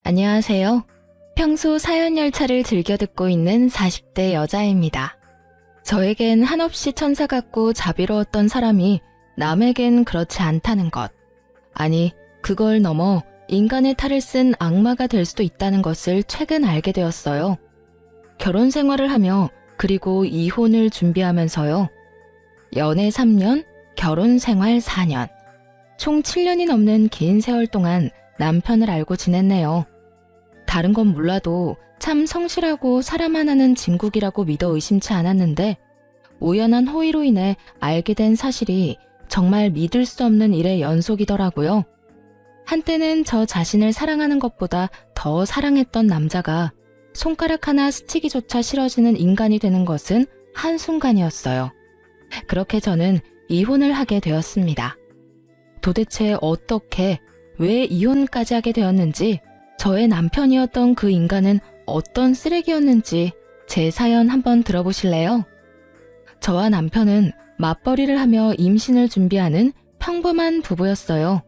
안녕하세요. 평소 사연 열차를 즐겨 듣고 있는 40대 여자입니다. 저에겐 한없이 천사 같고 자비로웠던 사람이 남에겐 그렇지 않다는 것. 아니, 그걸 넘어 인간의 탈을 쓴 악마가 될 수도 있다는 것을 최근 알게 되었어요. 결혼 생활을 하며 그리고 이혼을 준비하면서요. 연애 3년, 결혼 생활 4년. 총 7년이 넘는 긴 세월 동안 남편을 알고 지냈네요. 다른 건 몰라도 참 성실하고 사람 하나는 진국이라고 믿어 의심치 않았는데 우연한 호의로 인해 알게 된 사실이 정말 믿을 수 없는 일의 연속이더라고요. 한때는 저 자신을 사랑하는 것보다 더 사랑했던 남자가 손가락 하나 스치기조차 싫어지는 인간이 되는 것은 한순간이었어요. 그렇게 저는 이혼을 하게 되었습니다. 도대체 어떻게, 왜 이혼까지 하게 되었는지, 저의 남편이었던 그 인간은 어떤 쓰레기였는지 제 사연 한번 들어보실래요? 저와 남편은 맞벌이를 하며 임신을 준비하는 평범한 부부였어요.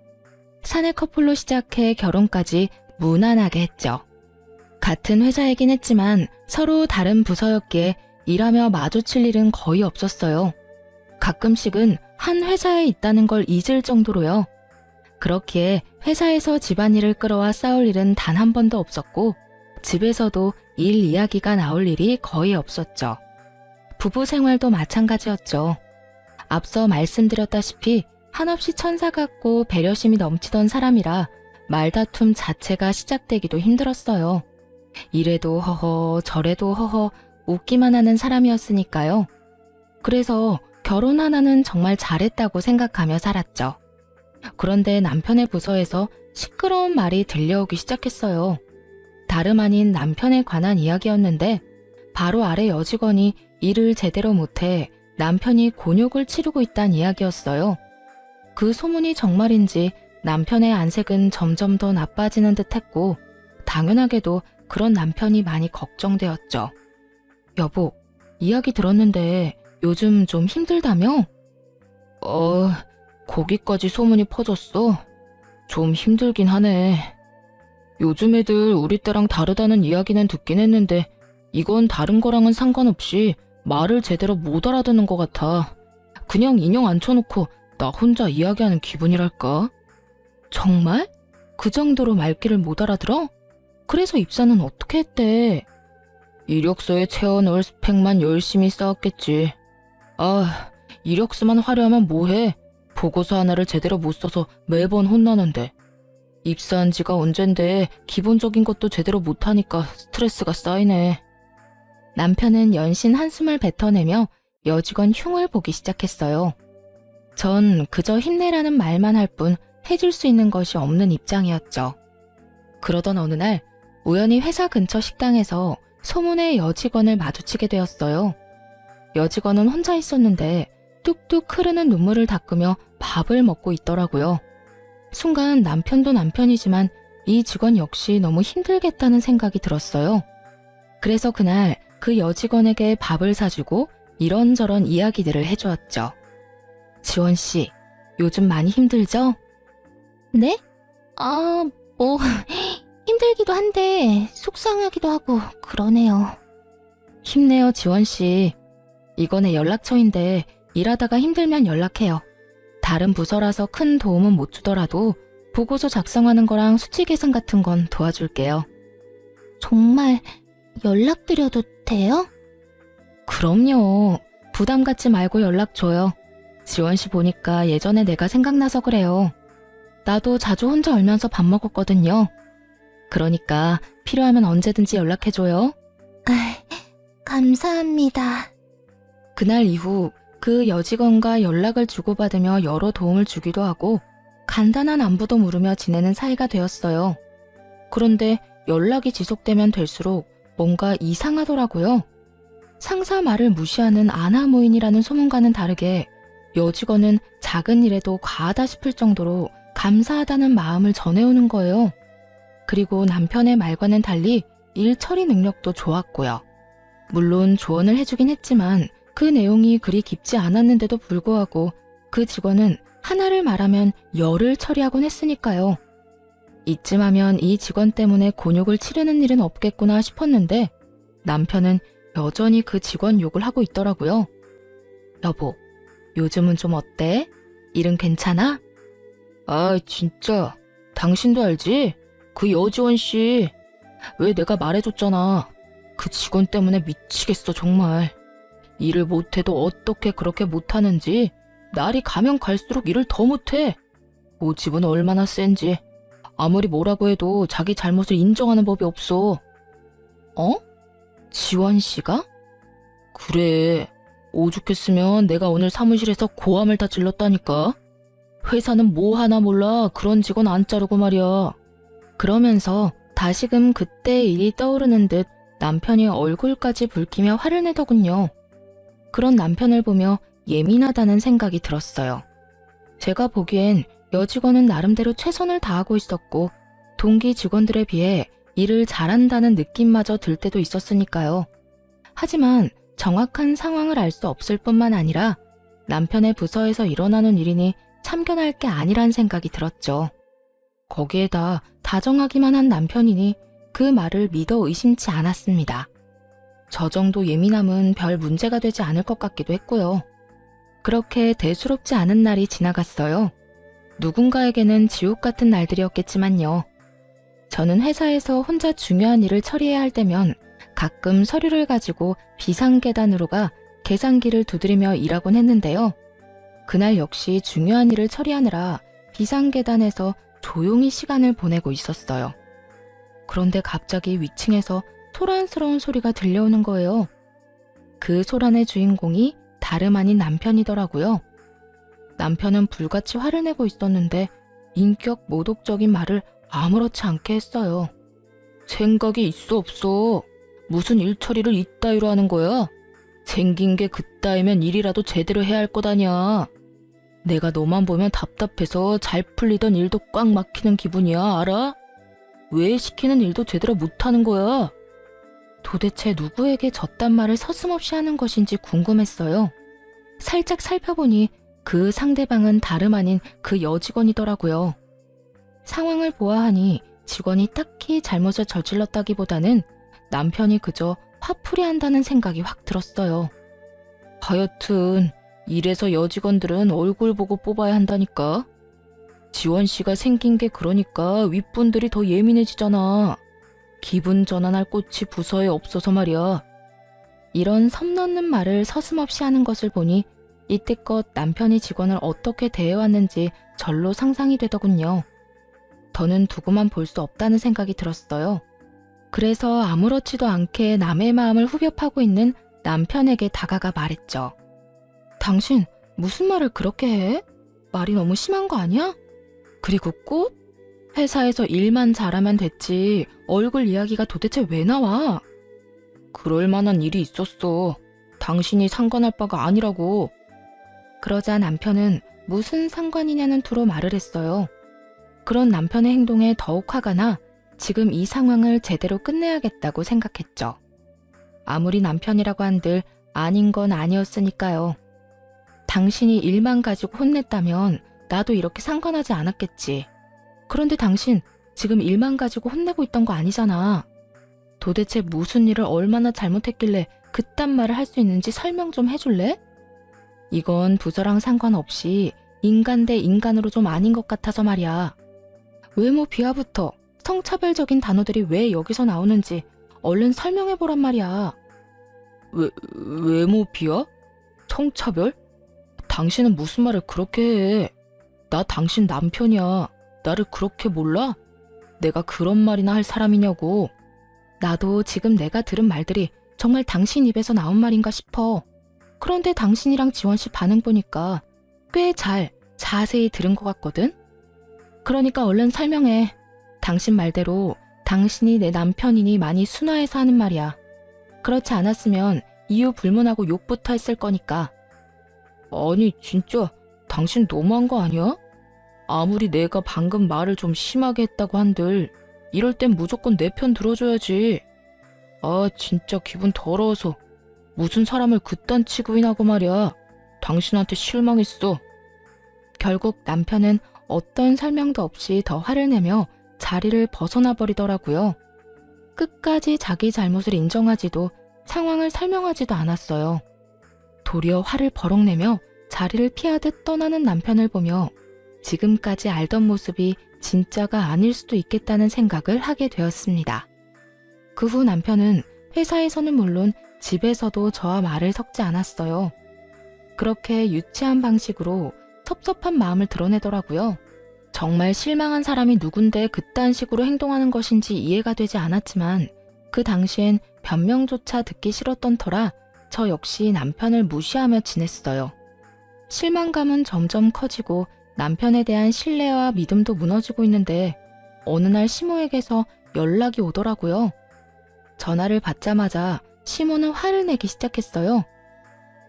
사내 커플로 시작해 결혼까지 무난하게 했죠. 같은 회사이긴 했지만 서로 다른 부서였기에 일하며 마주칠 일은 거의 없었어요. 가끔씩은 한 회사에 있다는 걸 잊을 정도로요. 그렇기에 회사에서 집안일을 끌어와 싸울 일은 단 한 번도 없었고 집에서도 일 이야기가 나올 일이 거의 없었죠. 부부 생활도 마찬가지였죠. 앞서 말씀드렸다시피 한없이 천사 같고 배려심이 넘치던 사람이라 말다툼 자체가 시작되기도 힘들었어요. 이래도 허허 저래도 허허 웃기만 하는 사람이었으니까요. 그래서 결혼 하나는 정말 잘했다고 생각하며 살았죠. 그런데 남편의 부서에서 시끄러운 말이 들려오기 시작했어요. 다름 아닌 남편에 관한 이야기였는데 바로 아래 여직원이 일을 제대로 못해 남편이 곤욕을 치르고 있다는 이야기였어요. 그 소문이 정말인지 남편의 안색은 점점 더 나빠지는 듯 했고 당연하게도 그런 남편이 많이 걱정되었죠. 여보, 이야기 들었는데 요즘 좀 힘들다며? 거기까지 소문이 퍼졌어? 좀 힘들긴 하네. 요즘 애들 우리 때랑 다르다는 이야기는 듣긴 했는데 이건 다른 거랑은 상관없이 말을 제대로 못 알아듣는 것 같아. 그냥 인형 앉혀놓고 나 혼자 이야기하는 기분이랄까? 정말? 그 정도로 말귀를 못 알아들어? 그래서 입사는 어떻게 했대? 이력서에 채워넣을 스펙만 열심히 쌓았겠지. 이력서만 화려하면 뭐해? 보고서 하나를 제대로 못 써서 매번 혼나는데. 입사한 지가 언젠데 기본적인 것도 제대로 못하니까 스트레스가 쌓이네. 남편은 연신 한숨을 뱉어내며 여직원 흉을 보기 시작했어요. 전 그저 힘내라는 말만 할 뿐 해줄 수 있는 것이 없는 입장이었죠. 그러던 어느 날 우연히 회사 근처 식당에서 소문의 여직원을 마주치게 되었어요. 여직원은 혼자 있었는데 뚝뚝 흐르는 눈물을 닦으며 밥을 먹고 있더라고요. 순간 남편도 남편이지만 이 직원 역시 너무 힘들겠다는 생각이 들었어요. 그래서 그날 그 여직원에게 밥을 사주고 이런저런 이야기들을 해주었죠. 지원 씨, 요즘 많이 힘들죠? 네? 힘들기도 한데 속상하기도 하고 그러네요. 힘내요, 지원 씨. 이거 내 연락처인데 일하다가 힘들면 연락해요. 다른 부서라서 큰 도움은 못 주더라도 보고서 작성하는 거랑 수치 계산 같은 건 도와줄게요. 정말 연락드려도 돼요? 그럼요. 부담 갖지 말고 연락 줘요. 지원 씨 보니까 예전에 내가 생각나서 그래요. 나도 자주 혼자 울면서 밥 먹었거든요. 그러니까 필요하면 언제든지 연락해줘요. 감사합니다. 그날 이후 그 여직원과 연락을 주고받으며 여러 도움을 주기도 하고 간단한 안부도 물으며 지내는 사이가 되었어요. 그런데 연락이 지속되면 될수록 뭔가 이상하더라고요. 상사 말을 무시하는 아나무인이라는 소문과는 다르게 여직원은 작은 일에도 과하다 싶을 정도로 감사하다는 마음을 전해오는 거예요. 그리고 남편의 말과는 달리 일 처리 능력도 좋았고요. 물론 조언을 해주긴 했지만 그 내용이 그리 깊지 않았는데도 불구하고 그 직원은 하나를 말하면 열을 처리하곤 했으니까요. 이쯤 하면 이 직원 때문에 곤욕을 치르는 일은 없겠구나 싶었는데 남편은 여전히 그 직원 욕을 하고 있더라고요. 여보, 요즘은 좀 어때? 일은 괜찮아? 아, 진짜. 당신도 알지? 그 여지원 씨. 왜 내가 말해줬잖아. 그 직원 때문에 미치겠어, 정말. 일을 못해도 어떻게 그렇게 못하는지 날이 가면 갈수록 일을 더 못해. 고집은 얼마나 센지. 아무리 뭐라고 해도 자기 잘못을 인정하는 법이 없어. 어? 지원 씨가? 그래. 오죽했으면 내가 오늘 사무실에서 고함을 다 질렀다니까. 회사는 뭐 하나 몰라 그런 직원 안 자르고 말이야. 그러면서 다시금 그때의 일이 떠오르는 듯 남편이 얼굴까지 붉히며 화를 내더군요. 그런 남편을 보며 예민하다는 생각이 들었어요. 제가 보기엔 여직원은 나름대로 최선을 다하고 있었고 동기 직원들에 비해 일을 잘한다는 느낌마저 들 때도 있었으니까요. 하지만 정확한 상황을 알 수 없을 뿐만 아니라 남편의 부서에서 일어나는 일이니 참견할 게 아니란 생각이 들었죠. 거기에다 다정하기만 한 남편이니 그 말을 믿어 의심치 않았습니다. 저 정도 예민함은 별 문제가 되지 않을 것 같기도 했고요. 그렇게 대수롭지 않은 날이 지나갔어요. 누군가에게는 지옥 같은 날들이었겠지만요. 저는 회사에서 혼자 중요한 일을 처리해야 할 때면 가끔 서류를 가지고 비상계단으로 가 계산기를 두드리며 일하곤 했는데요. 그날 역시 중요한 일을 처리하느라 비상계단에서 조용히 시간을 보내고 있었어요. 그런데 갑자기 위층에서 소란스러운 소리가 들려오는 거예요. 그 소란의 주인공이 다름 아닌 남편이더라고요. 남편은 불같이 화를 내고 있었는데 인격 모독적인 말을 아무렇지 않게 했어요. 생각이 있어 없어? 무슨 일 처리를 이따위로 하는 거야? 생긴 게 그따위면 일이라도 제대로 해야 할 것 아냐. 내가 너만 보면 답답해서 잘 풀리던 일도 꽉 막히는 기분이야, 알아? 왜 시키는 일도 제대로 못하는 거야? 도대체 누구에게 저딴 말을 서슴없이 하는 것인지 궁금했어요. 살짝 살펴보니 그 상대방은 다름 아닌 그 여직원이더라고요. 상황을 보아하니 직원이 딱히 잘못을 저질렀다기보다는 남편이 그저 화풀이한다는 생각이 확 들었어요. 하여튼 이래서 여직원들은 얼굴 보고 뽑아야 한다니까. 지원 씨가 생긴 게 그러니까 윗분들이 더 예민해지잖아. 기분 전환할 곳이 부서에 없어서 말이야. 이런 섬 넘는 말을 서슴없이 하는 것을 보니 이때껏 남편이 직원을 어떻게 대해왔는지 절로 상상이 되더군요. 더는 두고만 볼 수 없다는 생각이 들었어요. 그래서 아무렇지도 않게 남의 마음을 후벼 파고 있는 남편에게 다가가 말했죠. 당신 무슨 말을 그렇게 해? 말이 너무 심한 거 아니야? 그리고 꽃? 회사에서 일만 잘하면 됐지 얼굴 이야기가 도대체 왜 나와? 그럴 만한 일이 있었어. 당신이 상관할 바가 아니라고. 그러자 남편은 무슨 상관이냐는 투로 말을 했어요. 그런 남편의 행동에 더욱 화가 나 지금 이 상황을 제대로 끝내야겠다고 생각했죠. 아무리 남편이라고 한들 아닌 건 아니었으니까요. 당신이 일만 가지고 혼냈다면 나도 이렇게 상관하지 않았겠지. 그런데 당신 지금 일만 가지고 혼내고 있던 거 아니잖아. 도대체 무슨 일을 얼마나 잘못했길래 그딴 말을 할 수 있는지 설명 좀 해줄래? 이건 부서랑 상관없이 인간 대 인간으로 좀 아닌 것 같아서 말이야. 외모 비하부터 성차별적인 단어들이 왜 여기서 나오는지 얼른 설명해보란 말이야. 외모 비하? 성차별? 당신은 무슨 말을 그렇게 해? 나 당신 남편이야. 나를 그렇게 몰라? 내가 그런 말이나 할 사람이냐고. 나도 지금 내가 들은 말들이 정말 당신 입에서 나온 말인가 싶어. 그런데 당신이랑 지원씨 반응 보니까 꽤 자세히 들은 것 같거든? 그러니까 얼른 설명해. 당신 말대로 당신이 내 남편이니 많이 순화해서 하는 말이야. 그렇지 않았으면 이유 불문하고 욕부터 했을 거니까. 아니 진짜 당신 너무한 거 아니야? 아무리 내가 방금 말을 좀 심하게 했다고 한들 이럴 땐 무조건 내 편 들어줘야지. 아 진짜 기분 더러워서 무슨 사람을 그딴 취급이나 하고 말이야. 당신한테 실망했어. 결국 남편은 어떤 설명도 없이 더 화를 내며 자리를 벗어나 버리더라고요. 끝까지 자기 잘못을 인정하지도 상황을 설명하지도 않았어요. 도리어 화를 버럭 내며 자리를 피하듯 떠나는 남편을 보며 지금까지 알던 모습이 진짜가 아닐 수도 있겠다는 생각을 하게 되었습니다. 그 후 남편은 회사에서는 물론 집에서도 저와 말을 섞지 않았어요. 그렇게 유치한 방식으로 섭섭한 마음을 드러내더라고요. 정말 실망한 사람이 누군데 그딴 식으로 행동하는 것인지 이해가 되지 않았지만 그 당시엔 변명조차 듣기 싫었던 터라 저 역시 남편을 무시하며 지냈어요. 실망감은 점점 커지고 남편에 대한 신뢰와 믿음도 무너지고 있는데 어느 날 시모에게서 연락이 오더라고요. 전화를 받자마자 시모는 화를 내기 시작했어요.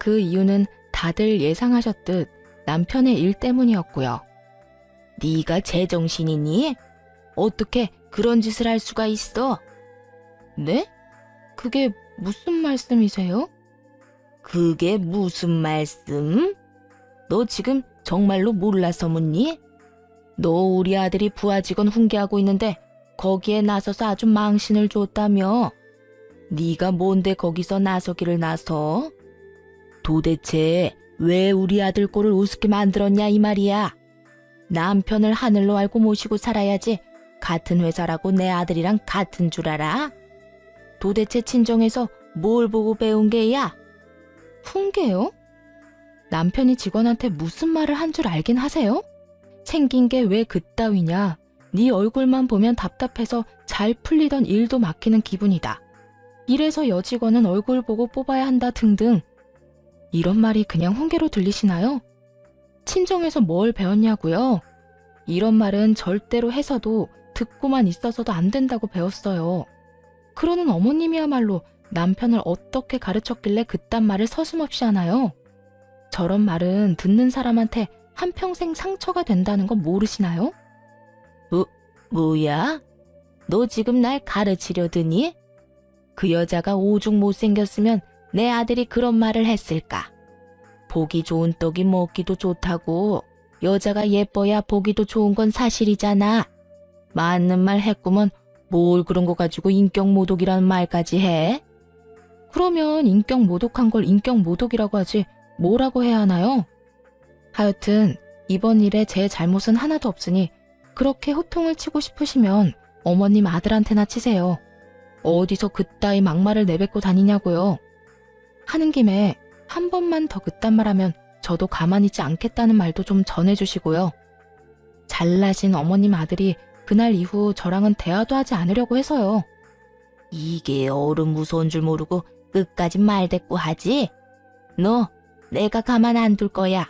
그 이유는 다들 예상하셨듯 남편의 일 때문이었고요. 네가 제정신이니? 어떻게 그런 짓을 할 수가 있어? 네? 그게 무슨 말씀이세요? 그게 무슨 말씀? 너 지금 정말로 몰라서 묻니? 너 우리 아들이 부하 직원 훈계하고 있는데 거기에 나서서 아주 망신을 줬다며? 네가 뭔데 거기서 나서기를 나서? 도대체 왜 우리 아들 꼴을 우습게 만들었냐 이 말이야. 남편을 하늘로 알고 모시고 살아야지 같은 회사라고 내 아들이랑 같은 줄 알아? 도대체 친정에서 뭘 보고 배운 게야? 훈계요? 남편이 직원한테 무슨 말을 한 줄 알긴 하세요? 생긴 게 왜 그따위냐? 네 얼굴만 보면 답답해서 잘 풀리던 일도 막히는 기분이다. 이래서 여직원은 얼굴 보고 뽑아야 한다 등등. 이런 말이 그냥 훈계로 들리시나요? 친정에서 뭘 배웠냐고요? 이런 말은 절대로 해서도 듣고만 있어서도 안 된다고 배웠어요. 그러는 어머님이야말로 남편을 어떻게 가르쳤길래 그딴 말을 서슴없이 하나요? 저런 말은 듣는 사람한테 한평생 상처가 된다는 거 모르시나요? 뭐야? 너 지금 날 가르치려드니? 그 여자가 오죽 못생겼으면 내 아들이 그런 말을 했을까? 보기 좋은 떡이 먹기도 좋다고. 여자가 예뻐야 보기도 좋은 건 사실이잖아. 맞는 말 했구먼 뭘 그런 거 가지고 인격 모독이라는 말까지 해? 그러면 인격 모독한 걸 인격 모독이라고 하지 뭐라고 해야 하나요? 하여튼 이번 일에 제 잘못은 하나도 없으니 그렇게 호통을 치고 싶으시면 어머님 아들한테나 치세요. 어디서 그따위 막말을 내뱉고 다니냐고요. 하는 김에 한 번만 더 그딴 말하면 저도 가만히 있지 않겠다는 말도 좀 전해주시고요. 잘나신 어머님 아들이 그날 이후 저랑은 대화도 하지 않으려고 해서요. 이게 어른 무서운 줄 모르고 끝까지 말대꾸하지? 너 내가 가만 안 둘 거야.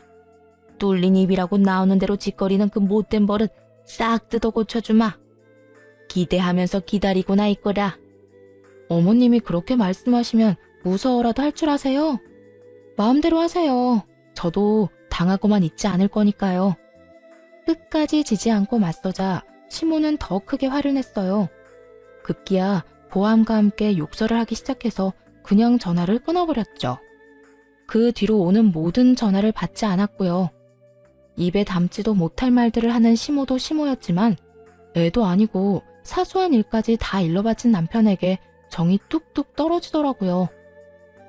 뚫린 입이라고 나오는 대로 짓거리는 그 못된 버릇 싹 뜯어 고쳐주마. 기대하면서 기다리고나 있거라. 어머님이 그렇게 말씀하시면 무서워라도 할 줄 아세요? 마음대로 하세요. 저도 당하고만 있지 않을 거니까요. 끝까지 지지 않고 맞서자 시모는 더 크게 화를 냈어요. 급기야 보암과 함께 욕설을 하기 시작해서 그냥 전화를 끊어버렸죠. 그 뒤로 오는 모든 전화를 받지 않았고요. 입에 담지도 못할 말들을 하는 시모도 시모였지만 애도 아니고 사소한 일까지 다 일러바친 남편에게 정이 뚝뚝 떨어지더라고요.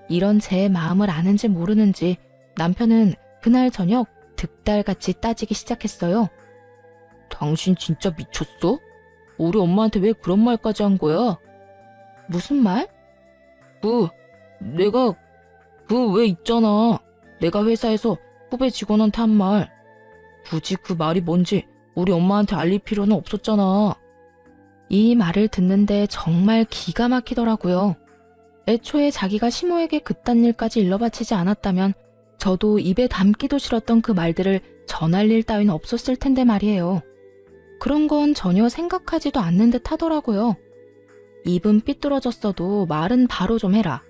이런 제 마음을 아는지 모르는지 남편은 그날 저녁 득달같이 따지기 시작했어요. 당신 진짜 미쳤어? 우리 엄마한테 왜 그런 말까지 한 거야? 무슨 말? 내가 왜 있잖아. 내가 회사에서 후배 직원한테 한 말. 굳이 그 말이 뭔지 우리 엄마한테 알릴 필요는 없었잖아. 이 말을 듣는데 정말 기가 막히더라고요. 애초에 자기가 시모에게 그딴 일까지 일러바치지 않았다면 저도 입에 담기도 싫었던 그 말들을 전할 일 따윈 없었을 텐데 말이에요. 그런 건 전혀 생각하지도 않는 듯 하더라고요. 입은 삐뚤어졌어도 말은 바로 좀 해라.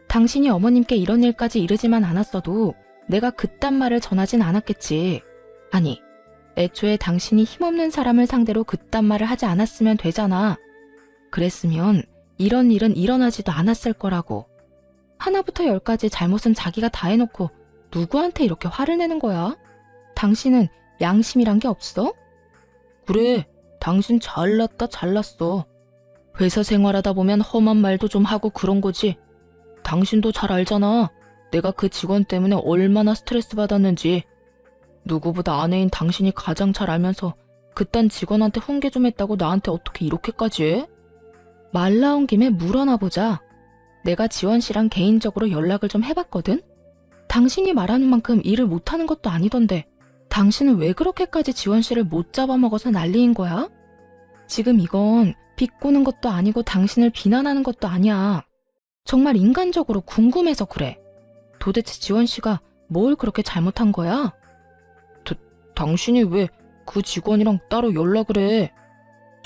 당신이 어머님께 이런 일까지 이르지만 않았어도 내가 그딴 말을 전하진 않았겠지. 아니, 애초에 당신이 힘없는 사람을 상대로 그딴 말을 하지 않았으면 되잖아. 그랬으면 이런 일은 일어나지도 않았을 거라고. 하나부터 열까지 잘못은 자기가 다 해놓고 누구한테 이렇게 화를 내는 거야? 당신은 양심이란 게 없어? 그래, 당신 잘났다 잘났어. 회사 생활하다 보면 험한 말도 좀 하고 그런 거지. 당신도 잘 알잖아. 내가 그 직원 때문에 얼마나 스트레스 받았는지. 누구보다 아내인 당신이 가장 잘 알면서 그딴 직원한테 훈계 좀 했다고 나한테 어떻게 이렇게까지 해? 말 나온 김에 물어나 보자. 내가 지원 씨랑 개인적으로 연락을 좀 해봤거든? 당신이 말하는 만큼 일을 못하는 것도 아니던데 당신은 왜 그렇게까지 지원 씨를 못 잡아먹어서 난리인 거야? 지금 이건 비꼬는 것도 아니고 당신을 비난하는 것도 아니야. 정말 인간적으로 궁금해서 그래. 도대체 지원 씨가 뭘 그렇게 잘못한 거야? 당신이 왜 그 직원이랑 따로 연락을 해?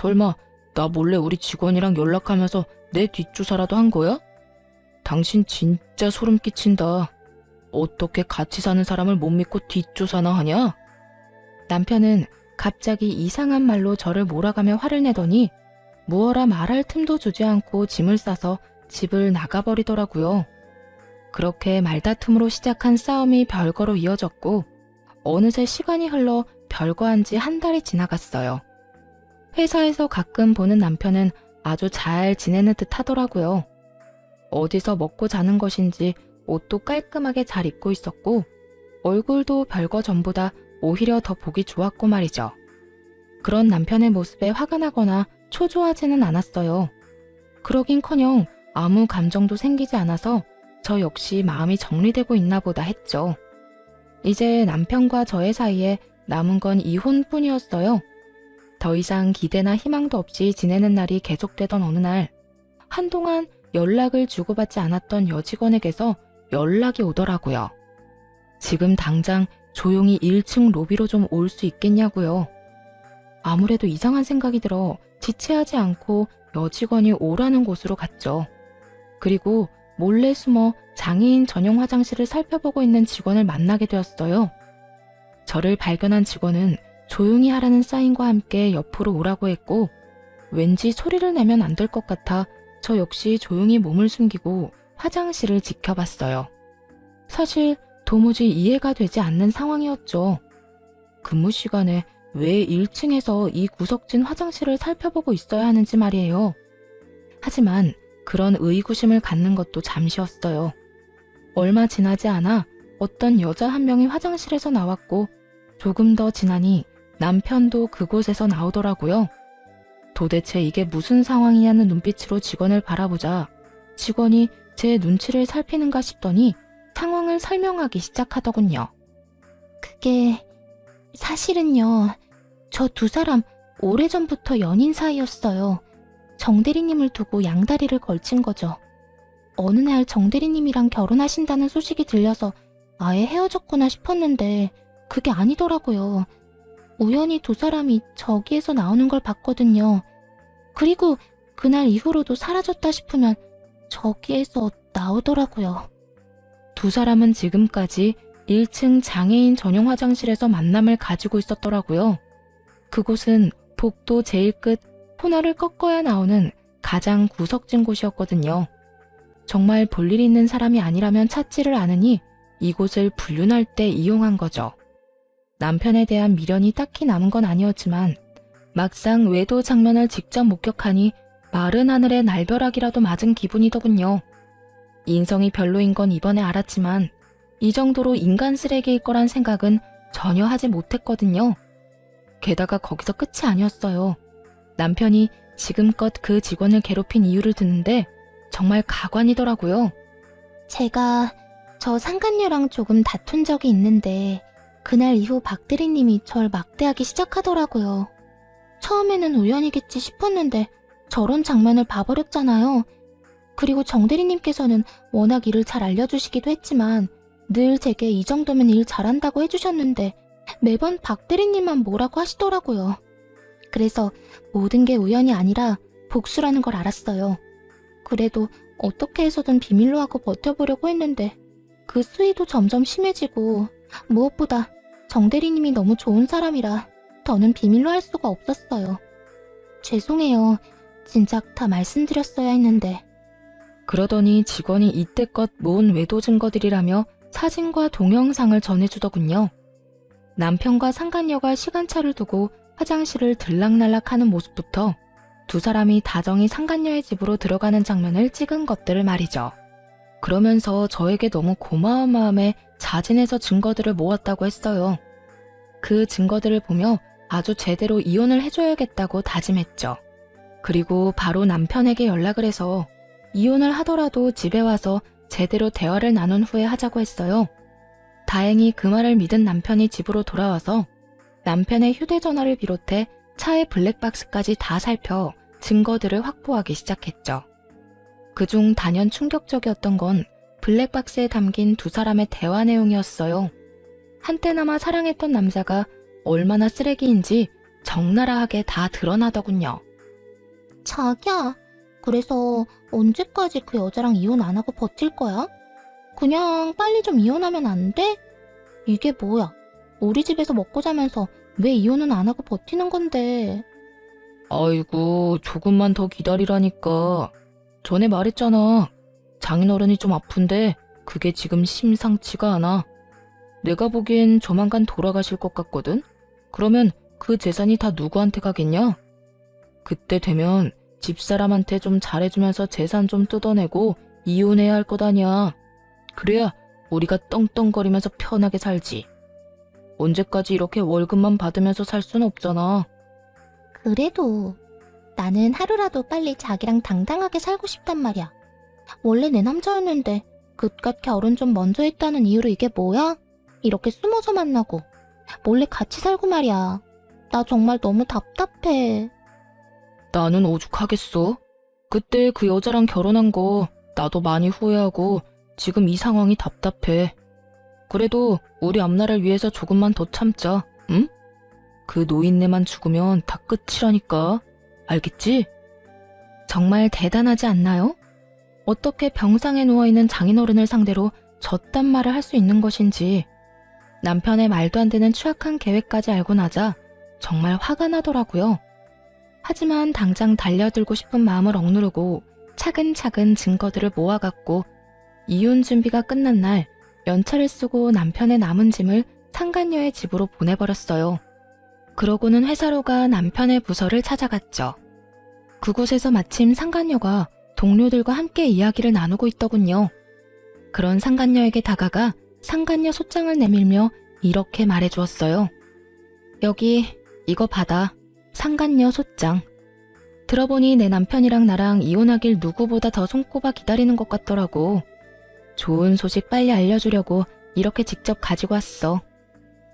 설마 나 몰래 우리 직원이랑 연락하면서 내 뒷조사라도 한 거야? 당신 진짜 소름 끼친다. 어떻게 같이 사는 사람을 못 믿고 뒷조사나 하냐? 남편은 갑자기 이상한 말로 저를 몰아가며 화를 내더니 무어라 말할 틈도 주지 않고 짐을 싸서 집을 나가버리더라고요. 그렇게 말다툼으로 시작한 싸움이 별거로 이어졌고 어느새 시간이 흘러 별거한 지 한 달이 지나갔어요. 회사에서 가끔 보는 남편은 아주 잘 지내는 듯 하더라고요. 어디서 먹고 자는 것인지 옷도 깔끔하게 잘 입고 있었고 얼굴도 별거 전보다 오히려 더 보기 좋았고 말이죠. 그런 남편의 모습에 화가 나거나 초조하지는 않았어요. 그러긴커녕 아무 감정도 생기지 않아서 저 역시 마음이 정리되고 있나 보다 했죠. 이제 남편과 저의 사이에 남은 건 이혼뿐이었어요. 더 이상 기대나 희망도 없이 지내는 날이 계속되던 어느 날 한동안 연락을 주고받지 않았던 여직원에게서 연락이 오더라고요. 지금 당장 조용히 1층 로비로 좀 올 수 있겠냐고요. 아무래도 이상한 생각이 들어 지체하지 않고 여직원이 오라는 곳으로 갔죠. 그리고 몰래 숨어 장애인 전용 화장실을 살펴보고 있는 직원을 만나게 되었어요. 저를 발견한 직원은 조용히 하라는 사인과 함께 옆으로 오라고 했고 왠지 소리를 내면 안 될 것 같아 저 역시 조용히 몸을 숨기고 화장실을 지켜봤어요. 사실 도무지 이해가 되지 않는 상황이었죠. 근무 시간에 왜 1층에서 이 구석진 화장실을 살펴보고 있어야 하는지 말이에요. 하지만 그런 의구심을 갖는 것도 잠시였어요. 얼마 지나지 않아 어떤 여자 한 명이 화장실에서 나왔고 조금 더 지나니 남편도 그곳에서 나오더라고요. 도대체 이게 무슨 상황이냐는 눈빛으로 직원을 바라보자 직원이 제 눈치를 살피는가 싶더니 상황을 설명하기 시작하더군요. 그게 사실은요. 저 두 사람 오래전부터 연인 사이였어요. 정대리님을 두고 양다리를 걸친 거죠. 어느 날 정대리님이랑 결혼하신다는 소식이 들려서 아예 헤어졌구나 싶었는데 그게 아니더라고요. 우연히 두 사람이 저기에서 나오는 걸 봤거든요. 그리고 그날 이후로도 사라졌다 싶으면 저기에서 나오더라고요. 두 사람은 지금까지 1층 장애인 전용 화장실에서 만남을 가지고 있었더라고요. 그곳은 복도 제일 끝 코너를 꺾어야 나오는 가장 구석진 곳이었거든요. 정말 볼일 있는 사람이 아니라면 찾지를 않으니 이곳을 불륜할 때 이용한 거죠. 남편에 대한 미련이 딱히 남은 건 아니었지만 막상 외도 장면을 직접 목격하니 마른 하늘에 날벼락이라도 맞은 기분이더군요. 인성이 별로인 건 이번에 알았지만 이 정도로 인간 쓰레기일 거란 생각은 전혀 하지 못했거든요. 게다가 거기서 끝이 아니었어요. 남편이 지금껏 그 직원을 괴롭힌 이유를 듣는데 정말 가관이더라고요. 제가 저 상간녀랑 조금 다툰 적이 있는데 그날 이후 박 대리님이 절 막대하기 시작하더라고요. 처음에는 우연이겠지 싶었는데 저런 장면을 봐버렸잖아요. 그리고 정 대리님께서는 워낙 일을 잘 알려주시기도 했지만 늘 제게 이 정도면 일 잘한다고 해주셨는데 매번 박 대리님만 뭐라고 하시더라고요. 그래서 모든 게 우연이 아니라 복수라는 걸 알았어요. 그래도 어떻게 해서든 비밀로 하고 버텨보려고 했는데 그 수위도 점점 심해지고 무엇보다 정 대리님이 너무 좋은 사람이라 더는 비밀로 할 수가 없었어요. 죄송해요. 진작 다 말씀드렸어야 했는데. 그러더니 직원이 이때껏 모은 외도 증거들이라며 사진과 동영상을 전해주더군요. 남편과 상간녀가 시간차를 두고 화장실을 들락날락하는 모습부터 두 사람이 다정히 상간녀의 집으로 들어가는 장면을 찍은 것들을 말이죠. 그러면서 저에게 너무 고마운 마음에 자진해서 증거들을 모았다고 했어요. 그 증거들을 보며 아주 제대로 이혼을 해줘야겠다고 다짐했죠. 그리고 바로 남편에게 연락을 해서 이혼을 하더라도 집에 와서 제대로 대화를 나눈 후에 하자고 했어요. 다행히 그 말을 믿은 남편이 집으로 돌아와서 남편의 휴대전화를 비롯해 차의 블랙박스까지 다 살펴 증거들을 확보하기 시작했죠. 그중 단연 충격적이었던 건 블랙박스에 담긴 두 사람의 대화 내용이었어요. 한때나마 사랑했던 남자가 얼마나 쓰레기인지 적나라하게 다 드러나더군요. 자기야, 그래서 언제까지 그 여자랑 이혼 안 하고 버틸 거야? 그냥 빨리 좀 이혼하면 안 돼? 이게 뭐야? 우리 집에서 먹고 자면서 왜 이혼은 안 하고 버티는 건데? 아이고, 조금만 더 기다리라니까. 전에 말했잖아. 장인어른이 좀 아픈데 그게 지금 심상치가 않아. 내가 보기엔 조만간 돌아가실 것 같거든? 그러면 그 재산이 다 누구한테 가겠냐? 그때 되면 집사람한테 좀 잘해주면서 재산 좀 뜯어내고 이혼해야 할 것 아니야. 그래야 우리가 떵떵거리면서 편하게 살지. 언제까지 이렇게 월급만 받으면서 살 순 없잖아. 그래도 나는 하루라도 빨리 자기랑 당당하게 살고 싶단 말이야. 원래 내 남자였는데 그깟 결혼 좀 먼저 했다는 이유로 이게 뭐야? 이렇게 숨어서 만나고 몰래 같이 살고 말이야. 나 정말 너무 답답해. 나는 오죽하겠어. 그때 그 여자랑 결혼한 거 나도 많이 후회하고 지금 이 상황이 답답해. 그래도 우리 앞날을 위해서 조금만 더 참자, 응? 그 노인네만 죽으면 다 끝이라니까. 알겠지? 정말 대단하지 않나요? 어떻게 병상에 누워있는 장인어른을 상대로 저딴 말을 할 수 있는 것인지 남편의 말도 안 되는 추악한 계획까지 알고 나자 정말 화가 나더라고요. 하지만 당장 달려들고 싶은 마음을 억누르고 차근차근 증거들을 모아갔고 이혼 준비가 끝난 날 연차를 쓰고 남편의 남은 짐을 상간녀의 집으로 보내버렸어요. 그러고는 회사로 가 남편의 부서를 찾아갔죠. 그곳에서 마침 상간녀가 동료들과 함께 이야기를 나누고 있더군요. 그런 상간녀에게 다가가 상간녀 소장을 내밀며 이렇게 말해주었어요. 여기 이거 받아. 상간녀 소장. 들어보니 내 남편이랑 나랑 이혼하길 누구보다 더 손꼽아 기다리는 것 같더라고. 좋은 소식 빨리 알려주려고 이렇게 직접 가지고 왔어.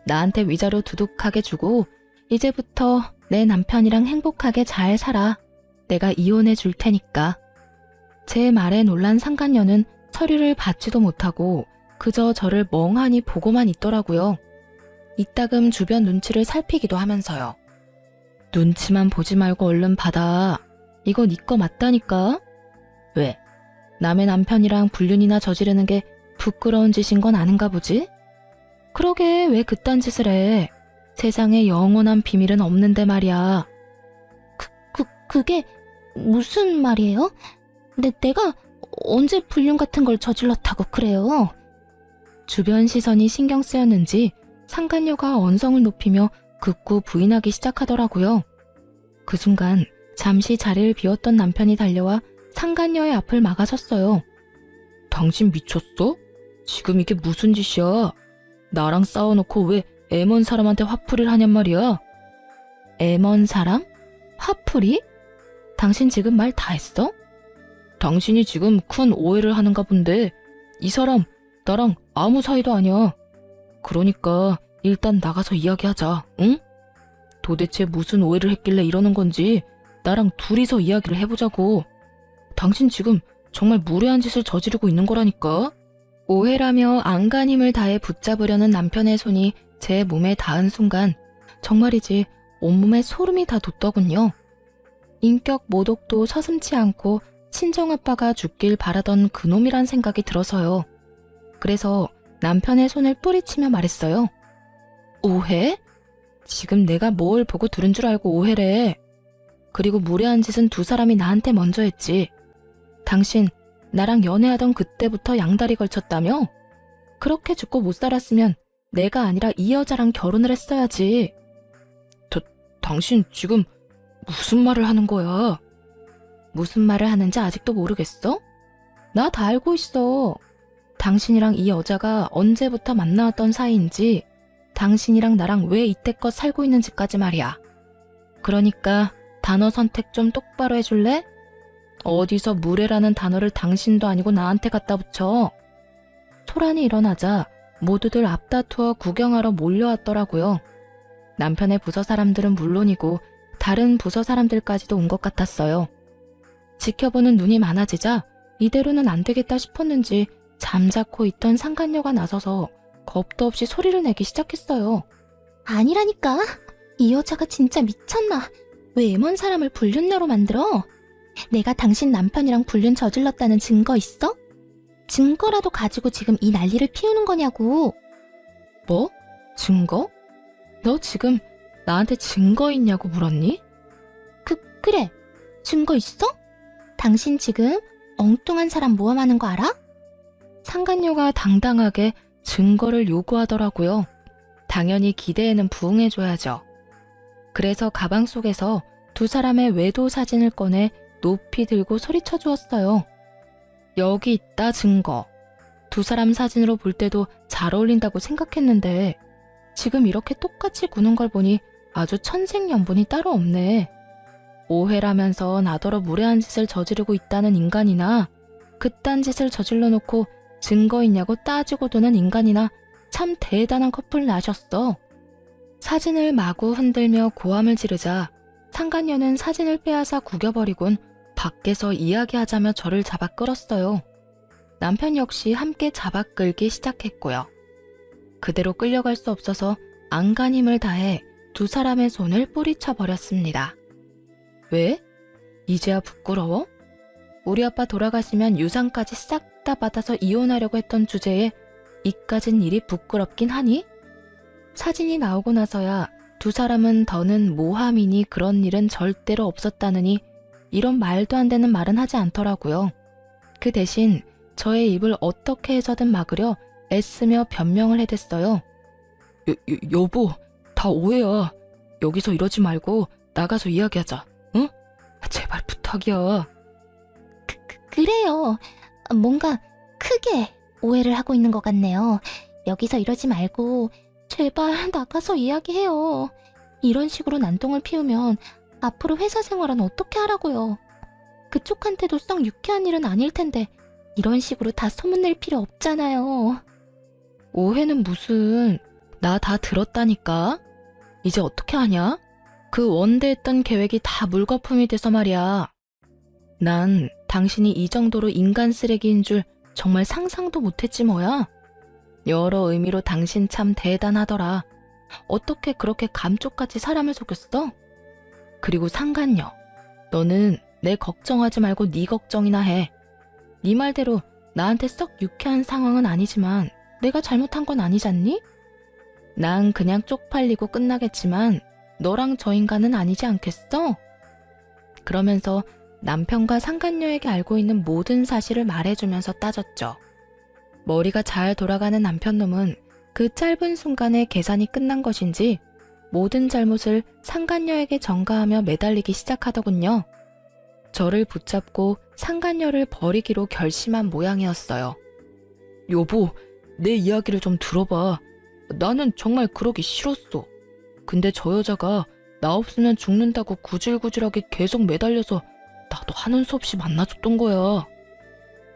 나한테 위자료 두둑하게 주고 이제부터 내 남편이랑 행복하게 잘 살아. 내가 이혼해 줄 테니까. 제 말에 놀란 상간녀는 서류를 받지도 못하고 그저 저를 멍하니 보고만 있더라고요. 이따금 주변 눈치를 살피기도 하면서요. 눈치만 보지 말고 얼른 받아. 이거 네 거 맞다니까? 왜? 남의 남편이랑 불륜이나 저지르는 게 부끄러운 짓인 건 아는가 보지? 그러게 왜 그딴 짓을 해? 세상에 영원한 비밀은 없는데 말이야. 그게 무슨 말이에요? 내가 언제 불륜 같은 걸 저질렀다고 그래요? 주변 시선이 신경 쓰였는지 상간녀가 언성을 높이며 극구 부인하기 시작하더라고요. 그 순간 잠시 자리를 비웠던 남편이 달려와 상간녀의 앞을 막아섰어요. 당신 미쳤어? 지금 이게 무슨 짓이야? 나랑 싸워놓고 왜 애먼 사람한테 화풀이를 하냔 말이야? 애먼 사람? 화풀이? 당신 지금 말 다 했어? 당신이 지금 큰 오해를 하는가 본데 이 사람 나랑 아무 사이도 아니야. 그러니까 일단 나가서 이야기하자, 응? 도대체 무슨 오해를 했길래 이러는 건지 나랑 둘이서 이야기를 해보자고. 당신 지금 정말 무례한 짓을 저지르고 있는 거라니까. 오해라며 안간 힘을 다해 붙잡으려는 남편의 손이 제 몸에 닿은 순간 정말이지 온몸에 소름이 다 돋더군요. 인격 모독도 서슴지 않고 친정아빠가 죽길 바라던 그놈이란 생각이 들어서요. 그래서 남편의 손을 뿌리치며 말했어요. 오해? 지금 내가 뭘 보고 들은 줄 알고 오해래. 그리고 무례한 짓은 두 사람이 나한테 먼저 했지. 당신 나랑 연애하던 그때부터 양다리 걸쳤다며? 그렇게 죽고 못 살았으면 내가 아니라 이 여자랑 결혼을 했어야지. 당신 지금 무슨 말을 하는 거야? 무슨 말을 하는지 아직도 모르겠어? 나 다 알고 있어. 당신이랑 이 여자가 언제부터 만나왔던 사이인지, 당신이랑 나랑 왜 이때껏 살고 있는지까지 말이야. 그러니까 단어 선택 좀 똑바로 해줄래? 어디서 무례라는 단어를 당신도 아니고 나한테 갖다 붙여. 소란이 일어나자 모두들 앞다투어 구경하러 몰려왔더라고요. 남편의 부서 사람들은 물론이고 다른 부서 사람들까지도 온 것 같았어요. 지켜보는 눈이 많아지자 이대로는 안 되겠다 싶었는지 잠자코 있던 상간녀가 나서서 겁도 없이 소리를 내기 시작했어요. 아니라니까. 이 여자가 진짜 미쳤나? 왜 애먼 사람을 불륜녀로 만들어? 내가 당신 남편이랑 불륜 저질렀다는 증거 있어? 증거라도 가지고 지금 이 난리를 피우는 거냐고. 뭐? 증거? 너 지금 나한테 증거 있냐고 물었니? 그래. 증거 있어? 당신 지금 엉뚱한 사람 모함하는 거 알아? 상간녀가 당당하게 증거를 요구하더라고요. 당연히 기대에는 부응해줘야죠. 그래서 가방 속에서 두 사람의 외도 사진을 꺼내 높이 들고 소리쳐 주었어요. 여기 있다 증거. 두 사람 사진으로 볼 때도 잘 어울린다고 생각했는데 지금 이렇게 똑같이 구는 걸 보니 아주 천생연분이 따로 없네. 오해라면서 나더러 무례한 짓을 저지르고 있다는 인간이나 그딴 짓을 저질러 놓고 증거 있냐고 따지고 도는 인간이나 참 대단한 커플 나셨어. 사진을 마구 흔들며 고함을 지르자 상간녀는 사진을 빼앗아 구겨버리곤 밖에서 이야기하자며 저를 잡아 끌었어요. 남편 역시 함께 잡아 끌기 시작했고요. 그대로 끌려갈 수 없어서 안간 힘을 다해 두 사람의 손을 뿌리쳐 버렸습니다. 왜? 이제야 부끄러워? 우리 아빠 돌아가시면 유산까지 싹 다 받아서 이혼하려고 했던 주제에 이까진 일이 부끄럽긴 하니? 사진이 나오고 나서야 두 사람은 더는 모함이니 그런 일은 절대로 없었다느니 이런 말도 안 되는 말은 하지 않더라고요. 그 대신 저의 입을 어떻게 해서든 막으려 애쓰며 변명을 해댔어요. 여보, 다 오해야. 여기서 이러지 말고 나가서 이야기하자. 응? 제발 부탁이야. 그래요. 뭔가 크게 오해를 하고 있는 것 같네요. 여기서 이러지 말고 제발 나가서 이야기해요. 이런 식으로 난동을 피우면 앞으로 회사 생활은 어떻게 하라고요. 그쪽한테도 썩 유쾌한 일은 아닐 텐데 이런 식으로 다 소문낼 필요 없잖아요. 오해는 무슨, 나 다 들었다니까. 이제 어떻게 하냐? 그 원대했던 계획이 다 물거품이 돼서 말이야. 난 당신이 이 정도로 인간 쓰레기인 줄 정말 상상도 못했지 뭐야. 여러 의미로 당신 참 대단하더라. 어떻게 그렇게 감쪽같이 사람을 속였어? 그리고 상간녀, 너는 내 걱정하지 말고 네 걱정이나 해. 네 말대로 나한테 썩 유쾌한 상황은 아니지만 내가 잘못한 건 아니잖니? 난 그냥 쪽팔리고 끝나겠지만 너랑 저 인간은 아니지 않겠어? 그러면서 남편과 상간녀에게 알고 있는 모든 사실을 말해주면서 따졌죠. 머리가 잘 돌아가는 남편놈은 그 짧은 순간에 계산이 끝난 것인지 모든 잘못을 상간녀에게 전가하며 매달리기 시작하더군요. 저를 붙잡고 상간녀를 버리기로 결심한 모양이었어요. 여보, 내 이야기를 좀 들어봐. 나는 정말 그러기 싫었어. 근데 저 여자가 나 없으면 죽는다고 구질구질하게 계속 매달려서 나도 하는 수 없이 만나줬던 거야.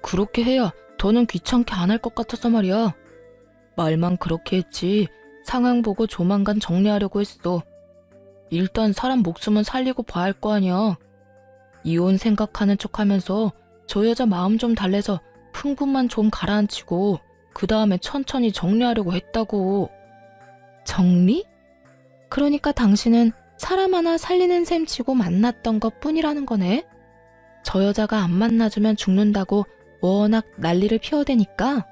그렇게 해야 더는 귀찮게 안 할 것 같아서 말이야. 말만 그렇게 했지 상황 보고 조만간 정리하려고 했어. 일단 사람 목숨은 살리고 봐야 할 거 아니야. 이혼 생각하는 척하면서 저 여자 마음 좀 달래서 흥분만 좀 가라앉히고 그 다음에 천천히 정리하려고 했다고. 정리? 그러니까 당신은 사람 하나 살리는 셈 치고 만났던 것 뿐이라는 거네. 저 여자가 안 만나주면 죽는다고 워낙 난리를 피워대니까.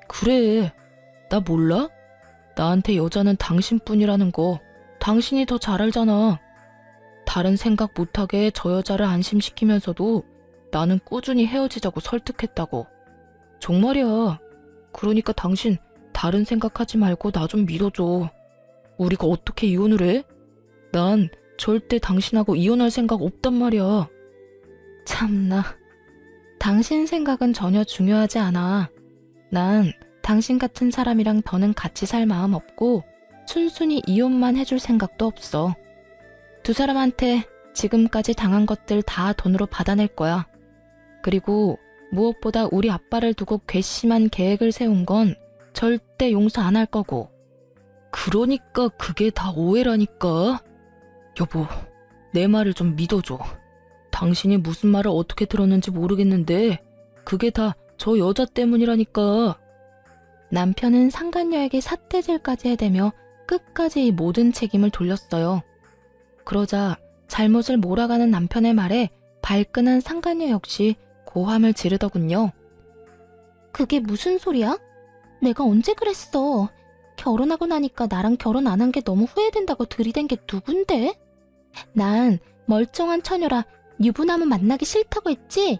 그래, 나 몰라? 나한테 여자는 당신뿐이라는 거 당신이 더 잘 알잖아. 다른 생각 못하게 저 여자를 안심시키면서도 나는 꾸준히 헤어지자고 설득했다고. 정말이야. 그러니까 당신 다른 생각하지 말고 나 좀 믿어줘. 우리가 어떻게 이혼을 해? 난 절대 당신하고 이혼할 생각 없단 말이야. 참나. 당신 생각은 전혀 중요하지 않아. 난 당신 같은 사람이랑 더는 같이 살 마음 없고 순순히 이혼만 해줄 생각도 없어. 두 사람한테 지금까지 당한 것들 다 돈으로 받아낼 거야. 그리고 무엇보다 우리 아빠를 두고 괘씸한 계획을 세운 건 절대 용서 안 할 거고. 그러니까 그게 다 오해라니까. 여보, 내 말을 좀 믿어줘. 당신이 무슨 말을 어떻게 들었는지 모르겠는데 그게 다 저 여자 때문이라니까. 남편은 상간녀에게 삿대질까지 해대며 끝까지 이 모든 책임을 돌렸어요. 그러자 잘못을 몰아가는 남편의 말에 발끈한 상간녀 역시 고함을 지르더군요. 그게 무슨 소리야? 내가 언제 그랬어? 결혼하고 나니까 나랑 결혼 안 한 게 너무 후회된다고 들이댄 게 누군데? 난 멀쩡한 처녀라 유부남은 만나기 싫다고 했지?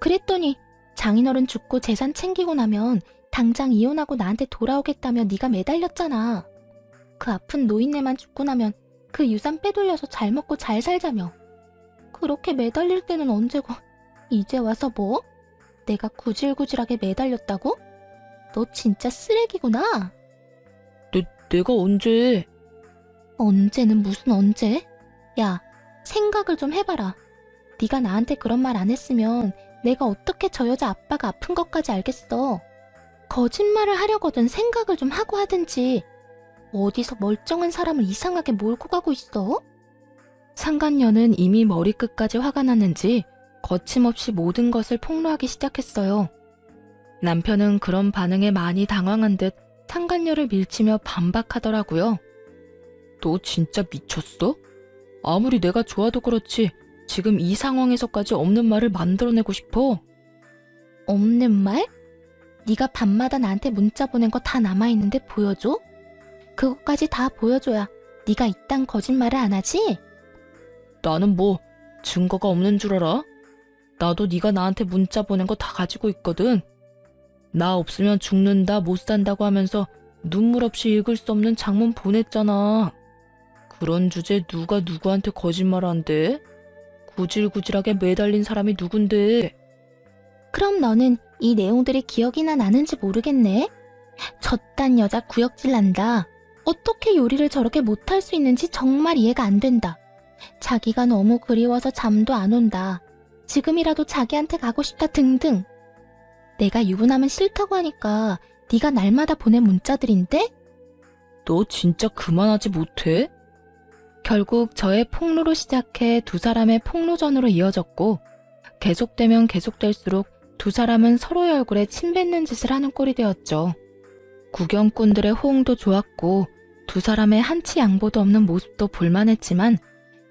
그랬더니 장인어른 죽고 재산 챙기고 나면 당장 이혼하고 나한테 돌아오겠다며 네가 매달렸잖아. 그 아픈 노인네만 죽고 나면 그 유산 빼돌려서 잘 먹고 잘 살자며. 그렇게 매달릴 때는 언제고 이제 와서 뭐? 내가 구질구질하게 매달렸다고? 너 진짜 쓰레기구나. 내가 언제? 언제는 무슨 언제? 야, 생각을 좀 해봐라. 네가 나한테 그런 말 안 했으면 내가 어떻게 저 여자 아빠가 아픈 것까지 알겠어. 거짓말을 하려거든 생각을 좀 하고 하든지. 어디서 멀쩡한 사람을 이상하게 몰고 가고 있어? 상간녀는 이미 머리끝까지 화가 났는지 거침없이 모든 것을 폭로하기 시작했어요. 남편은 그런 반응에 많이 당황한 듯 상간녀를 밀치며 반박하더라고요. 너 진짜 미쳤어? 아무리 내가 좋아도 그렇지 지금 이 상황에서까지 없는 말을 만들어내고 싶어? 없는 말? 네가 밤마다 나한테 문자 보낸 거 다 남아있는데 보여줘? 그것까지 다 보여줘야 네가 이딴 거짓말을 안 하지? 나는 뭐 증거가 없는 줄 알아? 나도 네가 나한테 문자 보낸 거 다 가지고 있거든. 나 없으면 죽는다 못 산다고 하면서 눈물 없이 읽을 수 없는 장문 보냈잖아. 그런 주제 누가 누구한테 거짓말 한대? 구질구질하게 매달린 사람이 누군데? 그럼 너는 이 내용들이 기억이나 나는지 모르겠네? 저딴 여자 구역질 난다. 어떻게 요리를 저렇게 못할 수 있는지 정말 이해가 안 된다. 자기가 너무 그리워서 잠도 안 온다. 지금이라도 자기한테 가고 싶다 등등. 내가 유부남은 싫다고 하니까 네가 날마다 보낸 문자들인데? 너 진짜 그만하지 못해? 결국 저의 폭로로 시작해 두 사람의 폭로전으로 이어졌고 계속되면 계속될수록 두 사람은 서로의 얼굴에 침 뱉는 짓을 하는 꼴이 되었죠. 구경꾼들의 호응도 좋았고 두 사람의 한치 양보도 없는 모습도 볼만했지만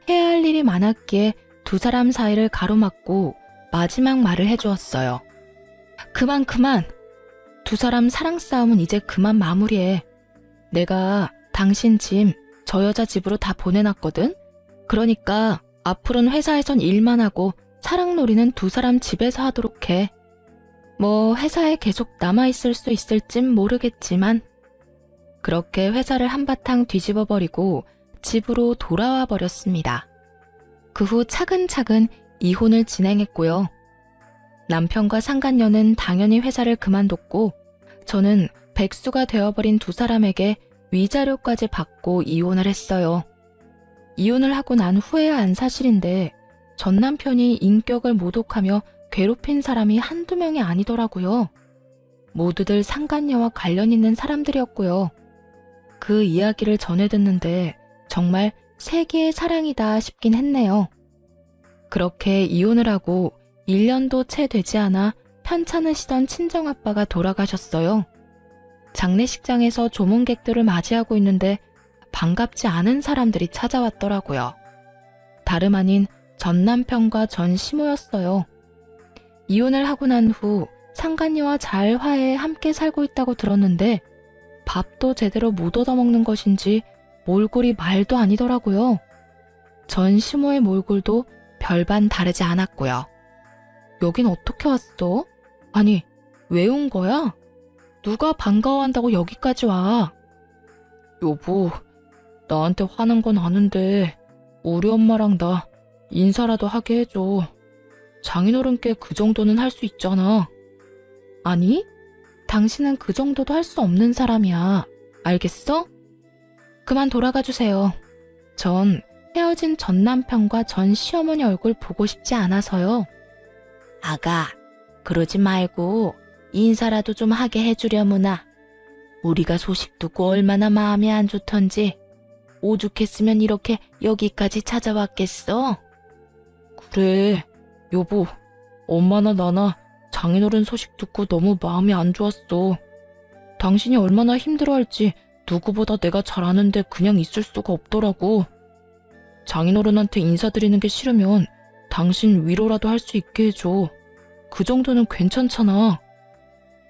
해야 할 일이 많았기에 두 사람 사이를 가로막고 마지막 말을 해주었어요. 그만. 두 사람 사랑 싸움은 이제 그만 마무리해. 내가 당신 짐 저 여자 집으로 다 보내놨거든? 그러니까 앞으로는 회사에선 일만 하고 사랑놀이는 두 사람 집에서 하도록 해. 뭐 회사에 계속 남아있을 수 있을진 모르겠지만 그렇게 회사를 한바탕 뒤집어버리고 집으로 돌아와 버렸습니다. 그 후 차근차근 이혼을 진행했고요. 남편과 상간녀는 당연히 회사를 그만뒀고 저는 백수가 되어버린 두 사람에게 위자료까지 받고 이혼을 했어요. 이혼을 하고 난 후에야 안 사실인데 전 남편이 인격을 모독하며 괴롭힌 사람이 한두 명이 아니더라고요. 모두들 상간녀와 관련 있는 사람들이었고요. 그 이야기를 전해 듣는데 정말 세기의 사랑이다 싶긴 했네요. 그렇게 이혼을 하고 1년도 채 되지 않아 편찮으시던 친정아빠가 돌아가셨어요. 장례식장에서 조문객들을 맞이하고 있는데 반갑지 않은 사람들이 찾아왔더라고요. 다름 아닌 전 남편과 전 시모였어요. 이혼을 하고 난 후 상간녀와 잘 화해해 함께 살고 있다고 들었는데 밥도 제대로 못 얻어먹는 것인지 몰골이 말도 아니더라고요. 전 시모의 몰골도 별반 다르지 않았고요. 여긴 어떻게 왔어? 아니, 왜 온 거야? 누가 반가워한다고 여기까지 와? 여보, 나한테 화난 건 아는데 우리 엄마랑 나 인사라도 하게 해줘. 장인어른께 그 정도는 할 수 있잖아. 아니, 당신은 그 정도도 할 수 없는 사람이야. 알겠어? 그만 돌아가 주세요. 전 헤어진 전 남편과 전 시어머니 얼굴 보고 싶지 않아서요. 아가, 그러지 말고 인사라도 좀 하게 해주려무나. 우리가 소식 듣고 얼마나 마음이 안 좋던지 오죽했으면 이렇게 여기까지 찾아왔겠어? 그래, 여보. 엄마나 나나 장인어른 소식 듣고 너무 마음이 안 좋았어. 당신이 얼마나 힘들어할지 누구보다 내가 잘 아는데 그냥 있을 수가 없더라고. 장인어른한테 인사드리는 게 싫으면 당신 위로라도 할 수 있게 해줘. 그 정도는 괜찮잖아.